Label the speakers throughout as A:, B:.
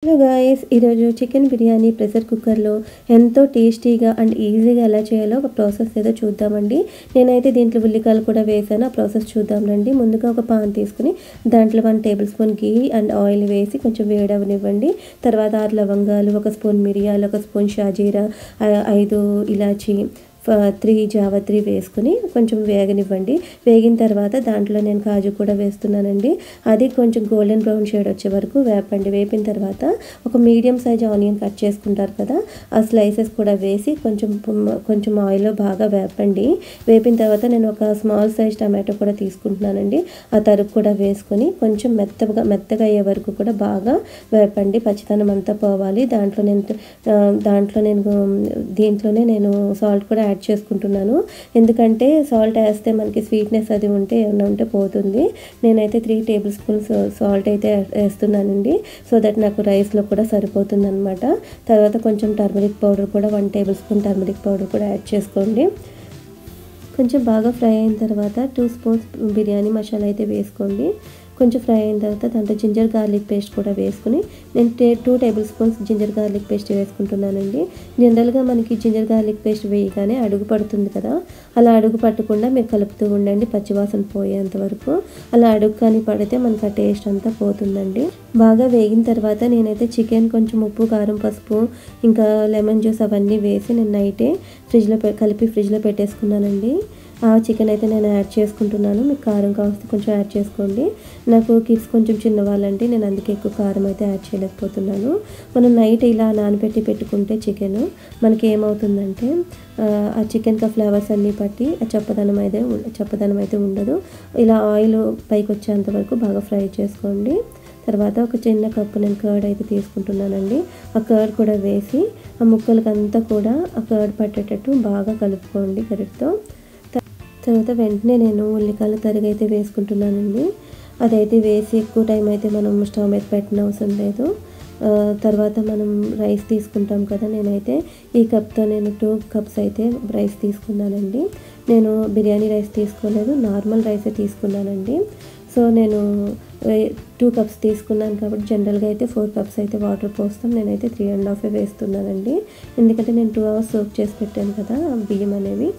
A: Hello guys, ఈరోజు chicken biryani pressure కుక్కర్లో ఎంతో టేస్టీగా అండ్ ఈజీగా ఎలా చేయాలో ఒక ప్రాసెస్ ఏదో చూద్దామండి. నేనైతే దీంట్లో ఉల్లికాయలు కూడా వేసాను. ఆ ప్రాసెస్ చూద్దాం రండి. ముందుగా ఒక పాన్ తీసుకుని దాంట్లో 1 table spoon ghee and oil వేసి కొంచెం వేడవనివ్వండి. తర్వాత 6 లవంగాలు, 1 స్పూన్ మిరియాలు, 1 స్పూన్ షాజీరా, 5 ఇలాచి, 3 జావత్రి వేసుకుని కొంచెం వేగనివ్వండి. వేగిన తర్వాత దాంట్లో నేను కాజు కూడా వేస్తున్నానండి. అది కొంచెం గోల్డెన్ బ్రౌన్ షేడ్ వచ్చే వరకు వేపండి. వేపిన తర్వాత ఒక మీడియం సైజ్ ఆనియన్ కట్ చేసుకుంటారు కదా, ఆ స్లైసెస్ కూడా వేసి కొంచెం ఆయిల్లో బాగా వేపండి. వేపిన తర్వాత నేను ఒక స్మాల్ సైజ్ టమాటో కూడా తీసుకుంటున్నానండి. ఆ తరుగు కూడా వేసుకొని కొంచెం మెత్తగా అయ్యే వరకు కూడా బాగా వేపండి. పచ్చితనం అంతా పోవాలి. దీంట్లోనే నేను సాల్ట్ కూడా యాడ్ చేసుకుంటున్నాను. ఎందుకంటే సాల్ట్ వేస్తే మనకి స్వీట్నెస్ అది ఏమన్నా ఉంటే పోతుంది. నేనైతే 3 టేబుల్ స్పూన్స్ సాల్ట్ అయితే వేస్తున్నానండి. సో దట్ నాకు రైస్లో కూడా సరిపోతుంది అనమాట. తర్వాత కొంచెం టర్మరిక్ పౌడర్ కూడా 1 టేబుల్ స్పూన్ టర్మరిక్ పౌడర్ కూడా యాడ్ చేసుకోండి. కొంచెం బాగా ఫ్రై అయిన తర్వాత 2 స్పూన్స్ బిర్యానీ మసాలా అయితే వేసుకోండి. కొంచెం ఫ్రై అయిన తర్వాత దాంట్లో జింజర్ గార్లిక్ పేస్ట్ కూడా వేసుకుని నేను 2 tablespoons ginger garlic paste వేసుకుంటున్నానండి. జనరల్గా మనకి జింజర్ గార్లిక్ పేస్ట్ వేయగానే అడుగు పడుతుంది కదా, అలా అడుగు పట్టకుండా మీరు కలుపుతూ ఉండండి పచ్చివాసన పోయేంత వరకు. అలా అడుగు కానీ పడితే మనకి ఆ టేస్ట్ అంతా పోతుందండి. బాగా వేగిన తర్వాత నేనైతే చికెన్ కొంచెం ఉప్పు, కారం, పసుపు, ఇంకా లెమన్ జ్యూస్ అవన్నీ వేసి నేను నైటే కలిపి ఫ్రిడ్జ్లో పెట్టేసుకున్నానండి. ఆ చికెన్ అయితే నేను యాడ్ చేసుకుంటున్నాను. మీకు కారం కావస్తే కొంచెం యాడ్ చేసుకోండి. నాకు కిడ్స్ కొంచెం చిన్నవాళ్ళండి, నేను అందుకే ఎక్కువ కారం అయితే యాడ్ చేయలేకపోతున్నాను. మనం నైట్ ఇలా నానబెట్టి పెట్టుకుంటే చికెన్ మనకి ఏమవుతుందంటే ఆ చికెన్కి ఆ ఫ్లేవర్స్ అన్నీ పట్టి ఆ చప్పదనం అయితే ఉండదు. ఇలా ఆయిల్ పైకి వచ్చేంత వరకు బాగా ఫ్రై చేసుకోండి. తర్వాత ఒక చిన్న కప్పు నేను కర్డ్ అయితే తీసుకుంటున్నానండి. ఆ కర్డ్ కూడా వేసి ఆ ముక్కలకంతా కూడా ఆ కర్డ్ పట్టేటట్టు బాగా కలుపుకోండి గరిటెతో. తర్వాత వెంటనే నేను ఉల్లికాయల తరిగి అయితే వేసుకుంటున్నానండి. అదైతే వేసి ఎక్కువ టైం అయితే మనం స్టవ్ మీద పెట్టిన అవసరం లేదు. తర్వాత మనం రైస్ తీసుకుంటాం కదా, నేనైతే ఈ కప్తో నేను 2 కప్స్ అయితే రైస్ తీసుకున్నానండి. నేను బిర్యానీ రైస్ తీసుకోలేదు, నార్మల్ రైసే తీసుకున్నానండి. సో నేను 2 కప్స్ తీసుకున్నాను కాబట్టి జనరల్గా అయితే 4 కప్స్ అయితే వాటర్ పోస్తాం. నేనైతే 3.5 వేస్తున్నానండి. ఎందుకంటే నేను 2 అవర్స్ సోక్ చేసి పెట్టాను కదా బియ్యం అనేవి.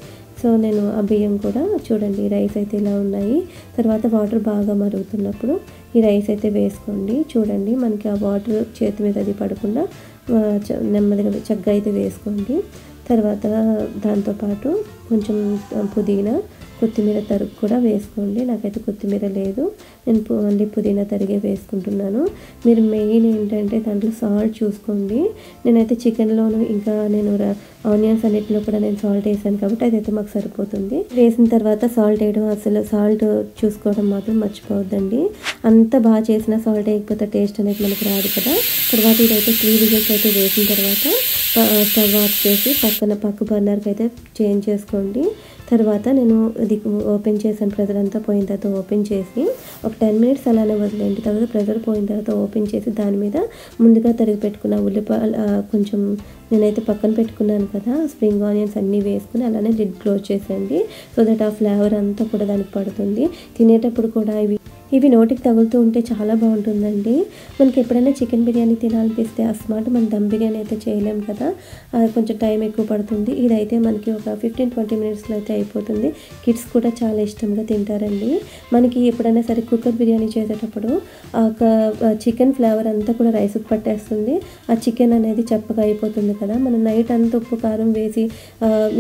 A: సో నేను ఆ బియ్యం కూడా చూడండి, రైస్ అయితే ఇలా ఉన్నాయి. తర్వాత వాటర్ బాగా మరుగుతున్నప్పుడు ఈ రైస్ అయితే వేసుకోండి. చూడండి మనకి ఆ వాటర్ చేతి మీద అది పడకుండా నెమ్మదిగా చక్కగా అయితే వేసుకోండి. తర్వాత దాంతోపాటు కొంచెం పుదీనా, కొత్తిమీర తరుగు కూడా వేసుకోండి. నాకైతే కొత్తిమీర లేదు, నేను ఓన్లీ పుదీనా తరిగే వేసుకుంటున్నాను. మీరు మెయిన్ ఏంటంటే దాంట్లో సాల్ట్ చూసుకోండి. నేనైతే చికెన్లోను ఇంకా నేను ఆనియన్స్ అన్నిటిలో కూడా నేను సాల్ట్ వేసాను కాబట్టి అదైతే మాకు సరిపోతుంది. వేసిన తర్వాత సాల్ట్ వేయడం, అసలు సాల్ట్ చూసుకోవడం మాత్రం మర్చిపోవద్దండి. అంత బాగా చేసిన సాల్ట్ వేయకపోతే టేస్ట్ అనేది మనకు రాదు కదా. తర్వాత ఇదైతే 3 విజిల్స్ అయితే వేసిన తర్వాత స్టవ్ ఆఫ్ చేసి పక్క బర్నర్కి అయితే చేంజ్ చేసుకోండి. తర్వాత నేను ఇది ఓపెన్ చేశాను, ప్రెజర్ అంతా పోయిన తర్వాత ఓపెన్ చేసి ఒక 10 మినిట్స్ అలానే వదిలేండి. తర్వాత ప్రెజర్ పోయిన తర్వాత ఓపెన్ చేసి దాని మీద ముందుగా తరిగి పెట్టుకున్న ఉల్లిపాయలు కొంచెం నేనైతే పక్కన పెట్టుకున్నాను కదా, స్ప్రింగ్ ఆనియన్స్ అన్నీ వేసుకుని అలానే లిడ్ క్లోజ్ చేసేయండి. సో దట్ ఆ ఫ్లేవర్ అంతా కూడా దానికి పడుతుంది. తినేటప్పుడు కూడా ఇవి నోటికి తగులుతూ ఉంటే చాలా బాగుంటుందండి. మనకి ఎప్పుడైనా చికెన్ బిర్యానీ తినాలనిపిస్తే అస్మాట్ మనం దమ్ బిర్యానీ అయితే చేయలేం కదా, కొంచెం టైం ఎక్కువ పడుతుంది. ఇదైతే మనకి ఒక 15-20 మినిట్స్లో అయితే అయిపోతుంది. కిడ్స్ కూడా చాలా ఇష్టంగా తింటారండి. మనకి ఎప్పుడైనా సరే కుక్కర్ బిర్యానీ చేసేటప్పుడు ఒక చికెన్ ఫ్లేవర్ అంతా కూడా రైస్కి పట్టేస్తుంది. ఆ చికెన్ అనేది చప్పగా అయిపోతుంది కదా. మనం నైట్ అంతా ఉప్పు కారం వేసి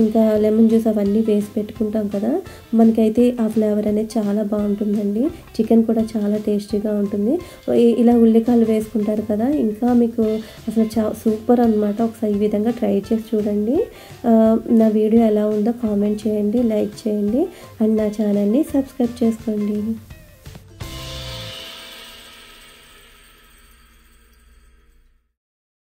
A: ఇంకా లెమన్ జ్యూస్ అవన్నీ వేసి పెట్టుకుంటాం కదా, మనకైతే ఆ ఫ్లేవర్ అనేది చాలా బాగుంటుందండి. చికెన్ కూడా చాలా టేస్టీగా ఉంటుంది. ఇలా ఉల్లికాయలు వేసుకుంటారు కదా, ఇంకా మీకు అసలు సూపర్ అనమాట. ఒకసారి ఈ విధంగా ట్రై చేసి చూడండి. నా వీడియో ఎలా ఉందో కామెంట్ చేయండి, లైక్ చేయండి అండ్ నా ఛానల్ని సబ్స్క్రైబ్ చేసుకోండి.